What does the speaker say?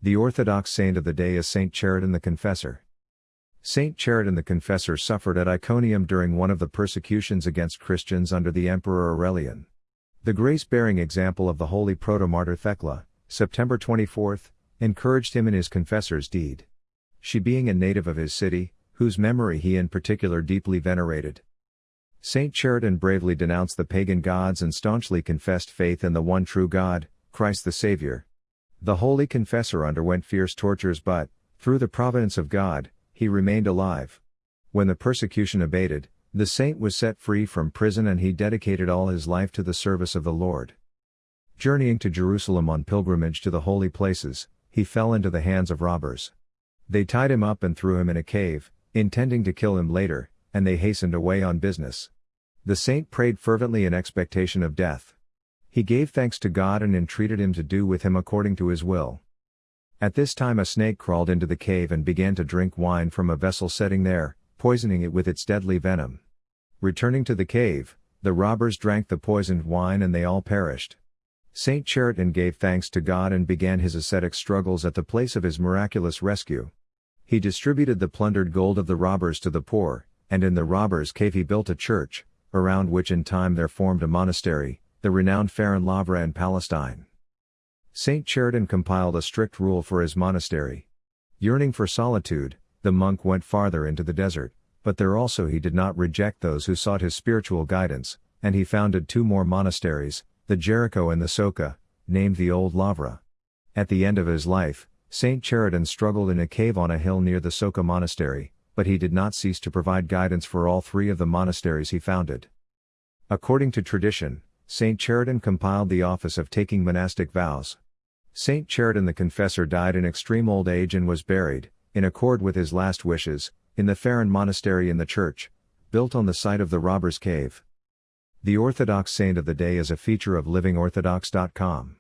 The Orthodox saint of the day is Saint Chariton the Confessor. Saint Chariton the Confessor suffered at Iconium during one of the persecutions against Christians under the Emperor Aurelian. The grace-bearing example of the holy proto-martyr Thecla, September 24, encouraged him in his confessor's deed. She being a native of his city, whose memory he in particular deeply venerated. Saint Chariton bravely denounced the pagan gods and staunchly confessed faith in the one true God, Christ the Savior. The holy confessor underwent fierce tortures but, through the providence of God, he remained alive. When the persecution abated, the saint was set free from prison and he dedicated all his life to the service of the Lord. Journeying to Jerusalem on pilgrimage to the holy places, he fell into the hands of robbers. They tied him up and threw him in a cave, intending to kill him later, and they hastened away on business. The saint prayed fervently in expectation of death. He gave thanks to God and entreated him to do with him according to his will. At this time a snake crawled into the cave and began to drink wine from a vessel setting there, poisoning it with its deadly venom. Returning to the cave, the robbers drank the poisoned wine and they all perished. Saint Chariton gave thanks to God and began his ascetic struggles at the place of his miraculous rescue. He distributed the plundered gold of the robbers to the poor, and in the robbers' cave he built a church, around which in time there formed a monastery, the renowned Farin Lavra in Palestine. Saint Chariton compiled a strict rule for his monastery. Yearning for solitude, the monk went farther into the desert, but there also he did not reject those who sought his spiritual guidance, and he founded 2 more monasteries, the Jericho and the Soka, named the Old Lavra. At the end of his life, Saint Chariton struggled in a cave on a hill near the Soka monastery, but he did not cease to provide guidance for all 3 of the monasteries he founded. According to tradition, Saint Chariton compiled the office of taking monastic vows. Saint Chariton the Confessor died in extreme old age and was buried, in accord with his last wishes, in the Farin monastery in the church, built on the site of the robbers' cave. The Orthodox saint of the day is a feature of livingorthodox.com.